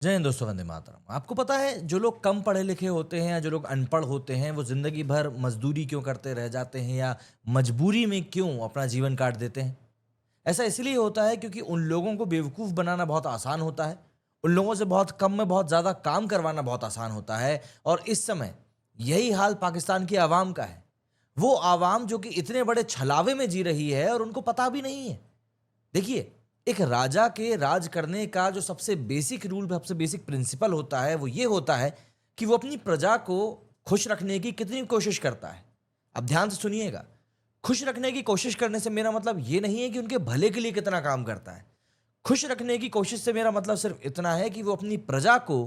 जय हिंद दोस्तों, वंदे मातरम। आपको पता है, जो लोग कम पढ़े लिखे होते हैं या जो लोग अनपढ़ होते हैं, वो जिंदगी भर मजदूरी क्यों करते रह जाते हैं या मजबूरी में क्यों अपना जीवन काट देते हैं? ऐसा इसलिए होता है क्योंकि उन लोगों को बेवकूफ़ बनाना बहुत आसान होता है। उन लोगों से बहुत कम में बहुत ज़्यादा काम करवाना बहुत आसान होता है। और इस समय यही हाल पाकिस्तान की आवाम का है। वो आवाम जो कि इतने बड़े छलावे में जी रही है और उनको पता भी नहीं है। देखिए, एक राजा के राज करने का जो सबसे बेसिक रूल, सबसे बेसिक प्रिंसिपल होता है, वो ये होता है कि वो अपनी प्रजा को खुश रखने की कितनी कोशिश करता है। अब ध्यान से सुनिएगा, खुश रखने की कोशिश करने से मेरा मतलब ये नहीं है कि उनके भले के लिए कितना काम करता है। खुश रखने की कोशिश से मेरा मतलब सिर्फ इतना है कि वो अपनी प्रजा को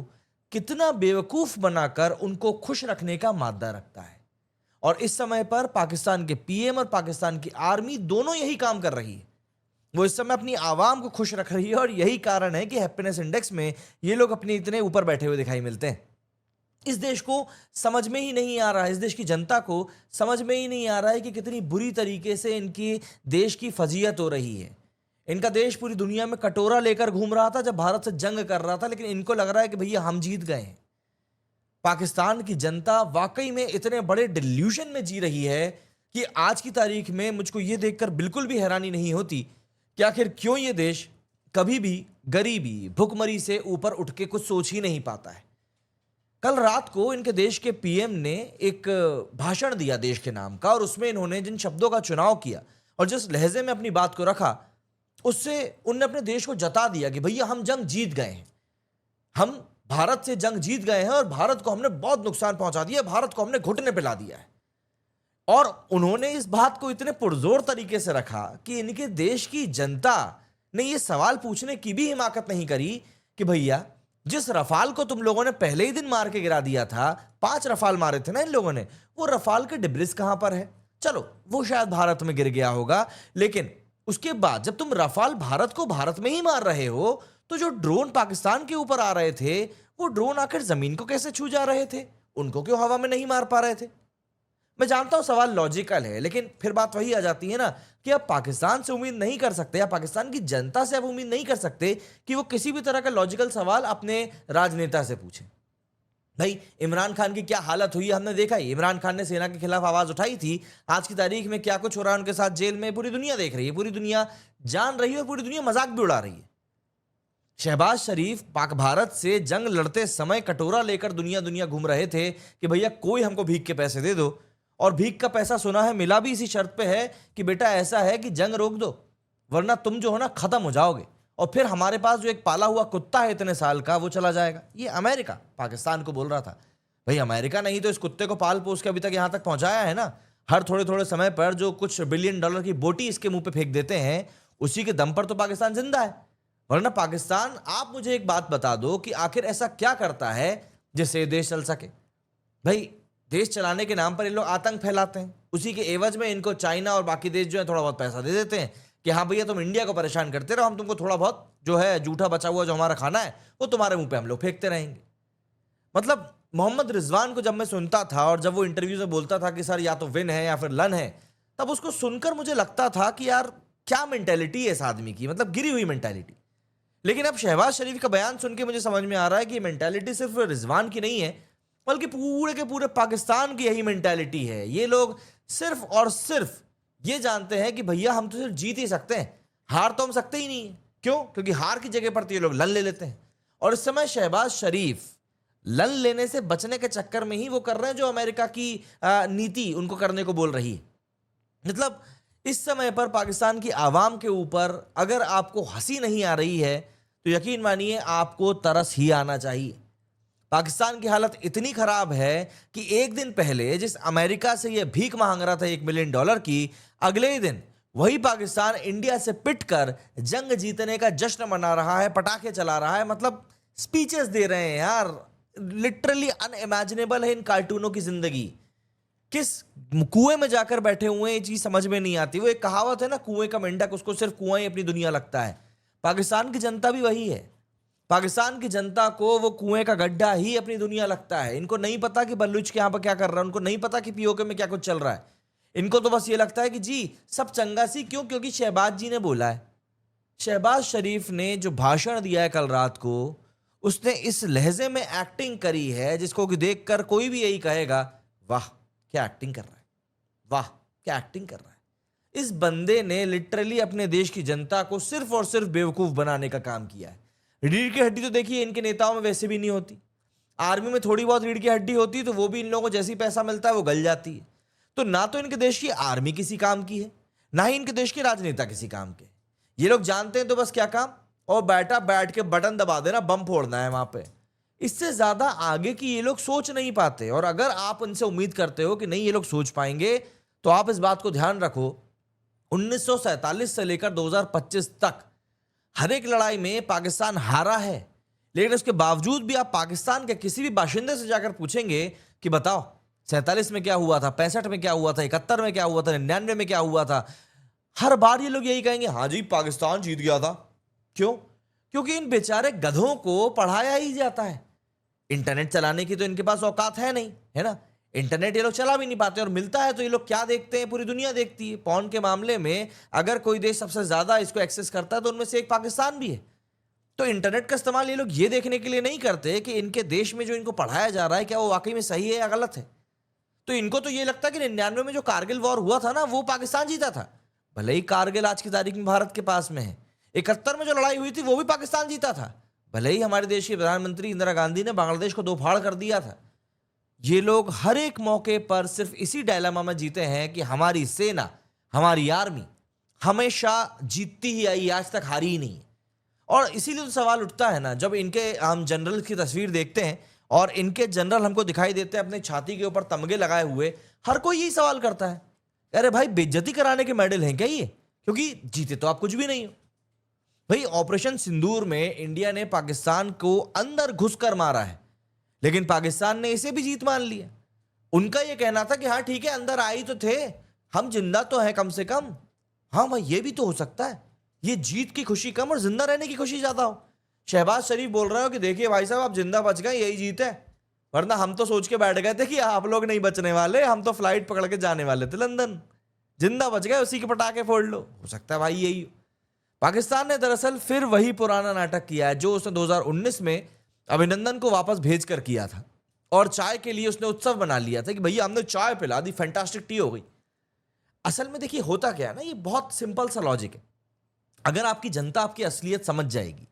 कितना बेवकूफ़ बनाकर उनको खुश रखने का मादा रखता है। और इस समय पर पाकिस्तान के पीएम और पाकिस्तान की आर्मी दोनों यही काम कर रही है। वो इस समय अपनी आवाम को खुश रख रही है और यही कारण है कि हैप्पीनेस इंडेक्स में ये लोग अपने इतने ऊपर बैठे हुए दिखाई मिलते हैं। इस देश को समझ में ही नहीं आ रहा है, इस देश की जनता को समझ में ही नहीं आ रहा है कि कितनी बुरी तरीके से इनकी देश की फजीयत हो रही है। इनका देश पूरी दुनिया में कटोरा लेकर घूम रहा था जब भारत से जंग कर रहा था, लेकिन इनको लग रहा है कि भैया हम जीत गए हैं। पाकिस्तान की जनता वाकई में इतने बड़े डिल्यूशन में जी रही है कि आज की तारीख में मुझको ये देखकर बिल्कुल भी हैरानी नहीं होती कि आखिर क्यों ये देश कभी भी गरीबी, भुखमरी से ऊपर उठ के कुछ सोच ही नहीं पाता है। कल रात को इनके देश के पीएम ने एक भाषण दिया देश के नाम का, और उसमें इन्होंने जिन शब्दों का चुनाव किया और जिस लहजे में अपनी बात को रखा, उससे उनने अपने देश को जता दिया कि भैया हम जंग जीत गए हैं। हम भारत से जंग जीत गए हैं और भारत को हमने बहुत नुकसान पहुंचा दिया, भारत को हमने घुटने पे ला दिया है। और उन्होंने इस बात को इतने पुरजोर तरीके से रखा कि इनके देश की जनता ने यह सवाल पूछने की भी हिमाकत नहीं करी कि भैया, जिस रफाल को तुम लोगों ने पहले ही दिन मार के गिरा दिया था, 5 रफाल मारे थे ना इन लोगों ने, वो रफाल के डिब्रिस कहां पर है? चलो, वो शायद भारत में गिर गया होगा, लेकिन उसके बाद जब तुम रफाल भारत को भारत में ही मार रहे हो, तो जो ड्रोन पाकिस्तान के ऊपर आ रहे थे, वो ड्रोन आखिर जमीन को कैसे छू जा रहे थे? उनको क्यों हवा में नहीं मार पा रहे थे? मैं जानता हूं सवाल लॉजिकल है, लेकिन फिर बात वही आ जाती है ना कि आप पाकिस्तान से उम्मीद नहीं कर सकते या पाकिस्तान की जनता से आप उम्मीद नहीं कर सकते कि वो किसी भी तरह का लॉजिकल सवाल अपने राजनेता से पूछे। भाई, इमरान खान की क्या हालत हुई है हमने देखा ही। इमरान खान ने सेना के खिलाफ आवाज उठाई थी। आज की तारीख में क्या कुछ हो रहा है उनके साथ जेल में, पूरी दुनिया देख रही है, पूरी दुनिया जान रही है और पूरी दुनिया मजाक भी उड़ा रही है। शहबाज शरीफ पाक भारत से जंग लड़ते समय कटोरा लेकर दुनिया दुनिया घूम रहे थे कि भैया कोई हमको भीख के पैसे दे दो, और भीख का पैसा सुना है मिला भी इसी शर्त पे है कि बेटा ऐसा है कि जंग रोक दो, वरना तुम जो हो ना खत्म हो जाओगे, और फिर हमारे पास जो एक पाला हुआ कुत्ता है इतने साल का, वो चला जाएगा। ये अमेरिका पाकिस्तान को बोल रहा था। भाई, अमेरिका नहीं तो इस कुत्ते को पाल पोस के अभी तक यहां तक पहुंचाया है ना। हर थोड़े थोड़े समय पर जो कुछ बिलियन डॉलर की बोटी इसके मुंह पे फेंक देते हैं, उसी के दम पर तो पाकिस्तान जिंदा है। वरना पाकिस्तान, आप मुझे एक बात बता दो कि आखिर ऐसा क्या करता है जिससे ये देश चल सके? भाई, देश चलाने के नाम पर ये लोग आतंक फैलाते हैं, उसी के एवज में इनको चाइना और बाकी देश जो है थोड़ा बहुत पैसा दे देते हैं कि हाँ भैया, तुम इंडिया को परेशान करते रहो, हम तुमको थोड़ा बहुत जो है जूठा बचा हुआ जो हमारा खाना है वो तुम्हारे मुंह पे हम लोग फेंकते रहेंगे। मतलब मोहम्मद रिजवान को जब मैं सुनता था और जब वो इंटरव्यू में बोलता था कि सर या तो विन है या फिर लन है, तब उसको सुनकर मुझे लगता था कि यार क्या मेंटेलिटी है इस आदमी की, मतलब गिरी हुई मेंटेलिटी। लेकिन अब शहबाज शरीफ का बयान सुन के मुझे समझ में आ रहा है कि मेंटालिटी सिर्फ रिजवान की नहीं है, बल्कि पूरे के पूरे पाकिस्तान की यही मेंटालिटी है। ये लोग सिर्फ और सिर्फ ये जानते हैं कि भैया हम तो सिर्फ जीत ही सकते हैं, हार तो हम सकते ही नहीं है। क्यों? क्योंकि हार की जगह पर तो ये लोग लन ले लेते हैं। और इस समय शहबाज शरीफ लन लेने से बचने के चक्कर में ही वो कर रहे हैं जो अमेरिका की नीति उनको करने को बोल रही है। मतलब इस समय पर पाकिस्तान की आवाम के ऊपर अगर आपको हंसी नहीं आ रही है तो यकीन मानिए आपको तरस ही आना चाहिए। पाकिस्तान की हालत इतनी खराब है कि एक दिन पहले जिस अमेरिका से यह भीख मांग रहा था $1 मिलियन की, अगले ही दिन वही पाकिस्तान इंडिया से पिटकर जंग जीतने का जश्न मना रहा है, पटाखे चला रहा है, मतलब स्पीचेस दे रहे हैं यार। लिटरली अनइमेजिनेबल है इन कार्टूनों की जिंदगी। किस कुएं में जाकर बैठे हुए हैं ये चीज समझ में नहीं आती। वो एक कहावत है ना, कुएं का मेंढक, उसको सिर्फ कुआं ही अपनी दुनिया लगता है। पाकिस्तान की जनता भी वही है। पाकिस्तान की जनता को वो कुएं का गड्ढा ही अपनी दुनिया लगता है। इनको नहीं पता कि बल्लूच के यहाँ पर क्या कर रहा है, उनको नहीं पता कि पीओके में क्या कुछ चल रहा है। इनको तो बस ये लगता है कि जी सब चंगा सी, क्यों? क्योंकि शहबाज जी ने बोला है। शहबाज शरीफ ने जो भाषण दिया है कल रात को, उसने इस लहजे में एक्टिंग करी है जिसको कि देखकर कोई भी यही कहेगा, वाह क्या एक्टिंग कर रहा है, वाह क्या एक्टिंग कर रहा है। इस बंदे ने लिटरली अपने देश की जनता को सिर्फ और सिर्फ बेवकूफ बनाने का काम किया है। रीढ़ की हड्डी तो देखिए इनके नेताओं में वैसे भी नहीं होती। आर्मी में थोड़ी बहुत रीढ़ की हड्डी होती है तो वो भी इन लोगों को जैसी पैसा मिलता है वो गल जाती है। तो ना तो इनके देश की आर्मी किसी काम की है, ना ही इनके देश के राजनेता किसी काम के। ये लोग जानते हैं तो बस क्या काम, और बैठ के बटन दबा देना, बम फोड़ना है वहां पे। इससे ज्यादा आगे की ये लोग सोच नहीं पाते। और अगर आप उनसे उम्मीद करते हो कि नहीं ये लोग सोच पाएंगे, तो आप इस बात को ध्यान रखो, 1947 से लेकर 2025 तक हर एक लड़ाई में पाकिस्तान हारा है। लेकिन उसके बावजूद भी आप पाकिस्तान के किसी भी बाशिंदे से जाकर पूछेंगे कि बताओ 47 में क्या हुआ था, 65 में क्या हुआ था, 71 में क्या हुआ था, 99 में क्या हुआ था, हर बार ये लोग यही कहेंगे, हाँ जी पाकिस्तान जीत गया था। क्यों? क्योंकि इन बेचारे गधों को पढ़ाया ही जाता है। इंटरनेट चलाने की तो इनके पास औकात है नहीं, है ना। इंटरनेट ये लोग चला भी नहीं पाते, और मिलता है तो ये लोग क्या देखते हैं, पूरी दुनिया देखती है। पॉर्न के मामले में अगर कोई देश सबसे ज्यादा इसको एक्सेस करता है तो उनमें से एक पाकिस्तान भी है। तो इंटरनेट का इस्तेमाल ये लोग ये देखने के लिए नहीं करते कि इनके देश में जो इनको पढ़ाया जा रहा है क्या वो वाकई में सही है या गलत है। तो इनको तो ये लगता है कि 99 में जो कारगिल वॉर हुआ था ना, वो पाकिस्तान जीता था। भले ही कारगिल आज की तारीख में भारत के पास में है। 71 में जो लड़ाई हुई थी वो भी पाकिस्तान जीता था। भले ही हमारे देश की प्रधानमंत्री इंदिरा गांधी ने बांग्लादेश को दो फाड़ कर दिया था। ये लोग हर एक मौके पर सिर्फ इसी डायलेमा में जीते हैं कि हमारी सेना, हमारी आर्मी हमेशा जीतती ही आई, आज तक हारी ही नहीं है। और इसीलिए तो सवाल उठता है ना, जब इनके हम जनरल की तस्वीर देखते हैं और इनके जनरल हमको दिखाई देते हैं अपने छाती के ऊपर तमगे लगाए हुए, हर कोई यही सवाल करता है, अरे भाई बेइज्जती कराने के मेडल हैं क्या ये? क्योंकि जीते तो आप कुछ भी नहीं हो। भाई ऑपरेशन सिंदूर में इंडिया ने पाकिस्तान को अंदर घुसकर मारा है, लेकिन पाकिस्तान ने इसे भी जीत मान लिया। उनका यह कहना था कि हाँ ठीक है अंदर आई तो थे, हम जिंदा तो हैं कम से कम। हाँ भाई ये भी तो हो सकता है, ये जीत की खुशी कम और जिंदा रहने की खुशी ज्यादा हो। शहबाज शरीफ बोल रहे हो कि देखिए भाई साहब आप जिंदा बच गए, यही जीत है, वरना हम तो सोच के बैठ गए थे कि आप लोग नहीं बचने वाले, हम तो फ्लाइट पकड़ के जाने वाले थे लंदन। जिंदा बच गए, उसी के पटाखे फोड़ लो। हो सकता है भाई यही हो। पाकिस्तान ने दरअसल फिर वही पुराना नाटक किया है जो उसने 2019 में अभिनंदन को वापस भेज कर किया था, और चाय के लिए उसने उत्सव बना लिया था कि भैया हमने चाय पिला दी, फैंटास्टिक टी हो गई। असल में देखिए होता क्या है ना, ये बहुत सिंपल सा लॉजिक है। अगर आपकी जनता आपकी असलियत समझ जाएगी,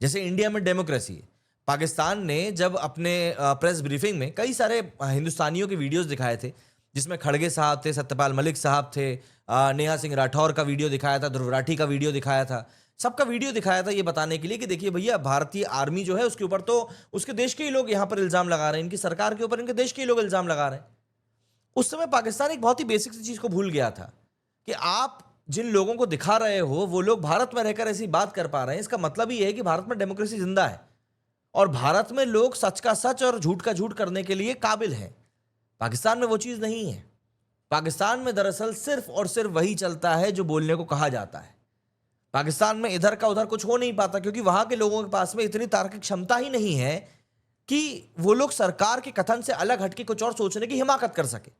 जैसे इंडिया में डेमोक्रेसी है, पाकिस्तान ने जब अपने प्रेस ब्रीफिंग में कई सारे हिंदुस्तानियों के वीडियोस दिखाए थे, जिसमें खड़गे साहब थे, सत्यपाल मलिक साहब थे, नेहा सिंह राठौर का वीडियो दिखाया था, ध्रुव राठी का वीडियो दिखाया था, सबका वीडियो दिखाया था ये बताने के लिए कि देखिए भैया भारतीय आर्मी जो है उसके ऊपर तो उसके देश के ही लोग यहाँ पर इल्जाम लगा रहे हैं, इनकी सरकार के ऊपर इनके देश के ही लोग इल्जाम लगा रहे हैं। उस समय पाकिस्तान एक बहुत ही बेसिक सी चीज को भूल गया था कि आप जिन लोगों को दिखा रहे हो वो लोग भारत में रहकर ऐसी बात कर पा रहे हैं, इसका मतलब ही है कि भारत में डेमोक्रेसी जिंदा है और भारत में लोग सच का सच और झूठ का झूठ करने के लिए काबिल हैं। पाकिस्तान में वो चीज नहीं है। पाकिस्तान में दरअसल सिर्फ और सिर्फ वही चलता है जो बोलने को कहा जाता है। पाकिस्तान में इधर का उधर कुछ हो नहीं पाता, क्योंकि वहां के लोगों के पास में इतनी तार्किक क्षमता ही नहीं है कि वो लोग सरकार के कथन से अलग हटके कुछ और सोचने की हिमाकत कर सके।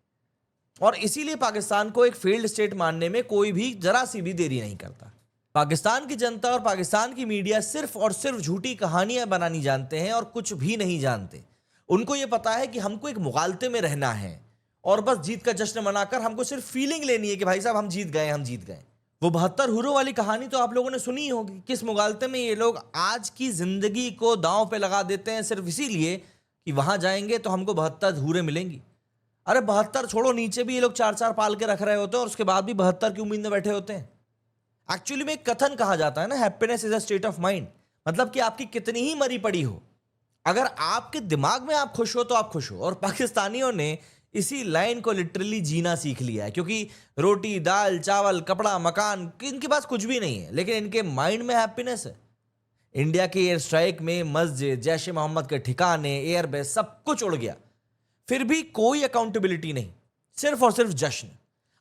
और इसीलिए पाकिस्तान को एक फेल्ड स्टेट मानने में कोई भी जरा सी भी देरी नहीं करता। पाकिस्तान की जनता और पाकिस्तान की मीडिया सिर्फ और सिर्फ झूठी कहानियां बनानी जानते हैं और कुछ भी नहीं जानते। उनको यह पता है कि हमको एक मुगालते में रहना है और बस जीत का जश्न मनाकर हमको सिर्फ फीलिंग लेनी है कि भाई साहब हम जीत गए, हम जीत गए। वो 72 हुरों वाली कहानी तो आप लोगों ने सुनी होगी। किस मुगालते में ये लोग आज की जिंदगी को दांव पे लगा देते हैं सिर्फ इसीलिए कि वहां जाएंगे तो हमको 72 हुरें मिलेंगी। अरे 72 छोड़ो, नीचे भी ये लोग 4-4 पाल के रख रहे होते हैं और उसके बाद भी 72 की उम्मीद में बैठे होते हैं। एक्चुअली में एक कथन कहा जाता है ना, happiness is a state of mind. मतलब कि आपकी कितनी ही मरी पड़ी हो, अगर आपके दिमाग में आप खुश हो तो आप खुश हो। और पाकिस्तानियों ने इसी लाइन को लिटरली जीना सीख लिया है, क्योंकि रोटी दाल चावल कपड़ा मकान इनके पास कुछ भी नहीं है, लेकिन इनके माइंड में हैप्पीनेस है। इंडिया के एयर स्ट्राइक में मस्जिद, जैश ए मोहम्मद के ठिकाने, एयरबेस सब कुछ उड़ गया, फिर भी कोई अकाउंटेबिलिटी नहीं, सिर्फ और सिर्फ जश्न।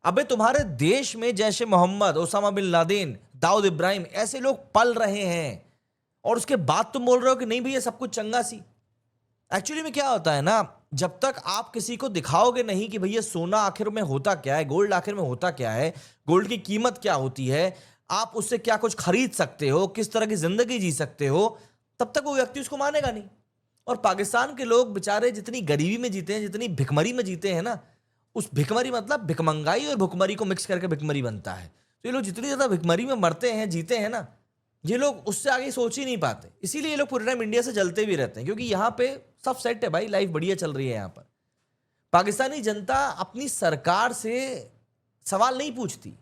अबे तुम्हारे देश में Jaish e Mohammed, Osama bin Laden, Dawood Ibrahim ऐसे लोग पल रहे हैं और उसके बाद तुम बोल रहे हो कि नहीं भैया सब कुछ चंगा सी। एक्चुअली में क्या होता है ना, जब तक आप किसी को दिखाओगे नहीं कि भैया सोना आखिर में होता क्या है, गोल्ड आखिर में होता क्या है, गोल्ड की कीमत क्या होती है, आप उससे क्या कुछ खरीद सकते हो, किस तरह की जिंदगी जी सकते हो, तब तक वो व्यक्ति उसको मानेगा नहीं। और पाकिस्तान के लोग बेचारे जितनी गरीबी में जीते हैं, जितनी भिखमरी में जीते हैं ना, उस भिखमरी मतलब भिखमंगाई और भुखमरी को मिक्स करके भिखमरी बनता है। तो ये लोग जितनी ज़्यादा भिखमरी में मरते हैं, जीते हैं ना, ये लोग उससे आगे सोच ही नहीं पाते। इसीलिए ये लोग पूरे टाइम इंडिया से जलते भी रहते हैं, क्योंकि यहाँ पे सब सेट है भाई, लाइफ बढ़िया चल रही है यहाँ पर। पाकिस्तानी जनता अपनी सरकार से सवाल नहीं पूछती,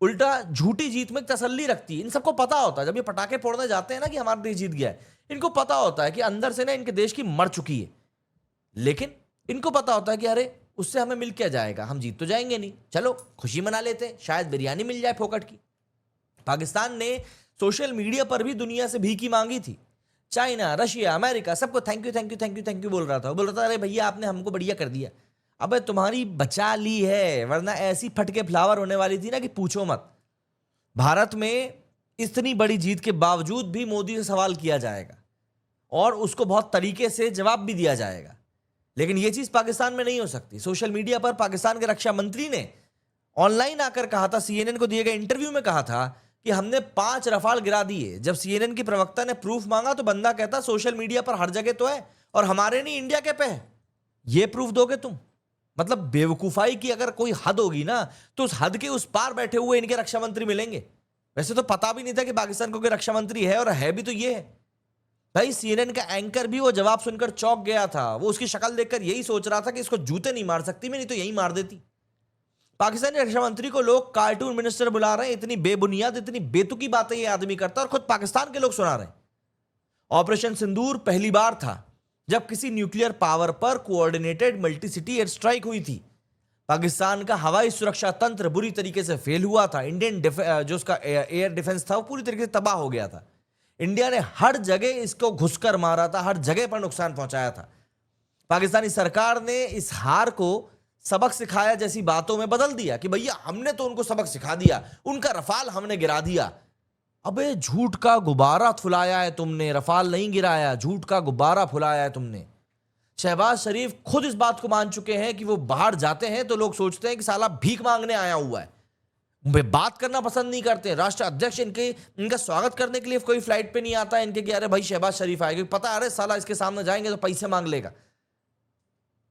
उल्टा झूठी जीत में तसल्ली रखती है। इन सबको पता होता है, जब ये पटाखे फोड़ने जाते हैं ना कि हमारा देश जीत गया है, इनको पता होता है कि अंदर से ना इनके देश की मर चुकी है। लेकिन इनको पता होता है कि अरे उससे हमें मिल क्या जाएगा, हम जीत तो जाएंगे नहीं, चलो खुशी मना लेते हैं, शायद बिरयानी मिल जाए फोकट की। पाकिस्तान ने सोशल मीडिया पर भी दुनिया से भीख मांगी थी। चाइना, रशिया, अमेरिका सबको thank you thank you thank you thank you बोल रहा था। बोल रहा था अरे भैया आपने हमको बढ़िया कर दिया। अबे तुम्हारी बचा ली है, वरना ऐसी फटके फ्लावर होने वाली थी ना कि पूछो मत। भारत में इतनी बड़ी जीत के बावजूद भी मोदी से सवाल किया जाएगा और उसको बहुत तरीके से जवाब भी दिया जाएगा। लेकिन यह चीज पाकिस्तान में नहीं हो सकती। सोशल मीडिया पर पाकिस्तान के रक्षा मंत्री ने ऑनलाइन आकर कहा था, सीएनएन को दिए गए इंटरव्यू में कहा था कि हमने 5 रफाल गिरा दिए। जब सीएनएन की प्रवक्ता ने प्रूफ मांगा तो बंदा कहता सोशल मीडिया पर हर जगह तो है और हमारे नहीं इंडिया के पे है, ये प्रूफ दोगे तुम? मतलब बेवकूफाई की अगर कोई हद होगी ना, तो उस हद के उस पार बैठे हुए इनके रक्षा मंत्री मिलेंगे। वैसे तो पता भी नहीं था कि पाकिस्तान को कोई रक्षा मंत्री है, और है भी तो ये है भाई। सीएनएन का एंकर भी वो जवाब सुनकर चौंक गया था। वो उसकी शक्ल देखकर यही सोच रहा था कि इसको जूते नहीं मार सकती मैं, नहीं तो यही मार देती। पाकिस्तानी रक्षा मंत्री को लोग कार्टून मिनिस्टर बुला रहे हैं। इतनी बेबुनियाद, इतनी बेतुकी बातें ये आदमी करता है और खुद पाकिस्तान के लोग सुना रहे हैं। ऑपरेशन सिंदूर पहली बार था जब किसी न्यूक्लियर पावर पर coordinated multi city air strike हुई थी। पाकिस्तान का हवाई सुरक्षा तंत्र बुरी तरीके से फेल हुआ था। इंडियन जो उसका एयर डिफेंस था वो पूरी तरीके से तबाह हो गया था। इंडिया ने हर जगह इसको घुसकर मारा था, हर जगह पर नुकसान पहुंचाया था। पाकिस्तानी सरकार ने इस हार को सबक सिखाया जैसी बातों में बदल दिया कि भैया हमने तो उनको सबक सिखा दिया, उनका रफाल हमने गिरा दिया। अबे झूठ का गुब्बारा फुलाया है तुमने, रफाल नहीं गिराया, झूठ का गुब्बारा फुलाया है तुमने। शहबाज शरीफ खुद इस बात को मान चुके हैं कि वो बाहर जाते हैं तो लोग सोचते हैं कि साला भीख मांगने आया हुआ है। वे बात करना पसंद नहीं करते। राष्ट्र अध्यक्ष इनका स्वागत करने के लिए कोई फ्लाइट पे नहीं आता है इनके कि अरे भाई शहबाज शरीफ आएगा, पता है अरे साला इसके सामने जाएंगे तो पैसे मांग लेगा।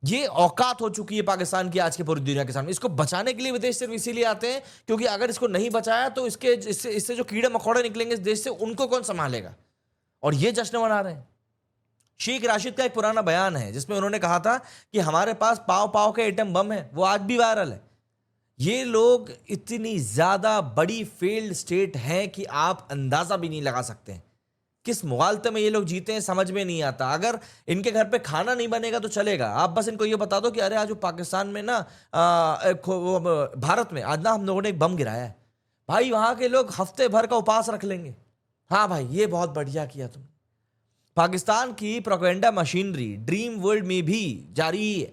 ये औकात हो चुकी है पाकिस्तान की आज की पूरी दुनिया के सामने। इसको बचाने के लिए विदेश सिर्फ इसीलिए आते हैं क्योंकि अगर इसको नहीं बचाया तो इससे जो कीड़े मकोड़े निकलेंगे इस देश से, उनको कौन संभालेगा। और ये जश्न मना रहे हैं। शेख राशिद का एक पुराना बयान है जिसमें उन्होंने कहा था कि हमारे पास पाव पाव के एटम बम है, वो आज भी वायरल है। ये लोग इतनी ज्यादा बड़ी फेल्ड स्टेट है कि आप अंदाजा भी नहीं लगा सकते किस मुगालते में ये लोग जीते हैं, समझ में नहीं आता। अगर इनके घर पे खाना नहीं बनेगा तो चलेगा, आप बस इनको ये बता दो कि अरे आज वो पाकिस्तान में ना भारत में आज ना हम लोगों ने एक बम गिराया है, भाई वहां के लोग हफ्ते भर का उपवास रख लेंगे। हाँ भाई ये बहुत बढ़िया किया तुमने। पाकिस्तान की प्रोपेगेंडा मशीनरी ड्रीम वर्ल्ड में भी जारी है।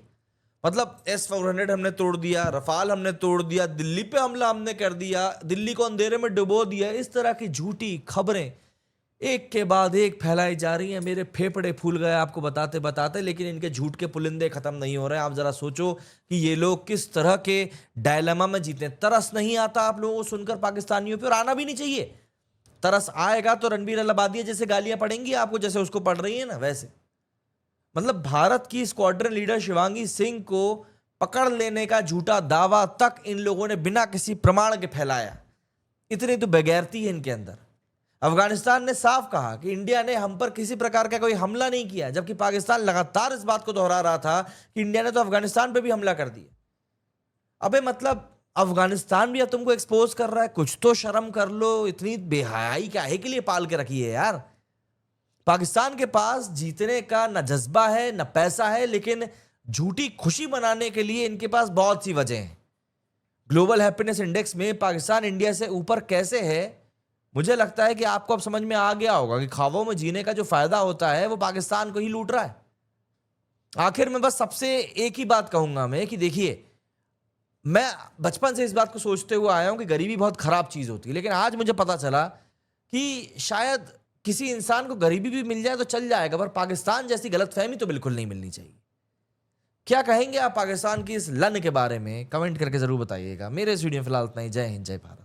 मतलब S-400 हमने तोड़ दिया, रफाल हमने तोड़ दिया, दिल्ली पे हमला हमने कर दिया, दिल्ली को अंधेरे में डुबो दिया। इस तरह की झूठी खबरें एक के बाद एक फैलाई जा रही हैं। मेरे फेफड़े फूल गए आपको बताते बताते, लेकिन इनके झूठ के पुलिंदे खत्म नहीं हो रहे। आप जरा सोचो कि ये लोग किस तरह के डायलेमा में जीते। तरस नहीं आता आप लोगों को सुनकर पाकिस्तानियों पे, और आना भी नहीं चाहिए। तरस आएगा तो रणबीर अलाहाबादिया जैसे गालियां पड़ेंगी आपको, जैसे उसको पड़ रही है ना वैसे। मतलब भारत की स्क्वाड्रन लीडर शिवांगी सिंह को पकड़ लेने का झूठा दावा तक इन लोगों ने बिना किसी प्रमाण के फैलाया। इतनी तो बेगैरती है इनके अंदर। अफगानिस्तान ने साफ कहा कि इंडिया ने हम पर किसी प्रकार का कोई हमला नहीं किया, जबकि पाकिस्तान लगातार इस बात को दोहरा रहा था कि इंडिया ने तो अफगानिस्तान पे भी हमला कर दिया। अबे मतलब अफगानिस्तान भी अब तुमको एक्सपोज कर रहा है, कुछ तो शर्म कर लो। इतनी बेहयाई काहे के लिए पाल के रखी है यार। पाकिस्तान के पास जीतने का न जज्बा है न पैसा है, लेकिन झूठी खुशी मनाने के लिए इनके पास बहुत सी वजह हैं। ग्लोबल हैप्पीनेस इंडेक्स में पाकिस्तान इंडिया से ऊपर कैसे है, मुझे लगता है कि आपको अब समझ में आ गया होगा कि ख्वाबों में जीने का जो फायदा होता है वो पाकिस्तान को ही लूट रहा है। आखिर में बस सबसे एक ही बात कहूंगा मैं कि देखिए, मैं बचपन से इस बात को सोचते हुए आया हूं कि गरीबी बहुत खराब चीज होती है, लेकिन आज मुझे पता चला कि शायद किसी इंसान को गरीबी भी मिल जाए तो चल जाएगा, पर पाकिस्तान जैसी गलतफहमी तो बिल्कुल नहीं मिलनी चाहिए। क्या कहेंगे आप पाकिस्तान की इस लन के बारे में? कमेंट करके जरूर बताइएगा। मेरे इस वीडियो में फिलहाल इतना ही। जय हिंद, जय भारत।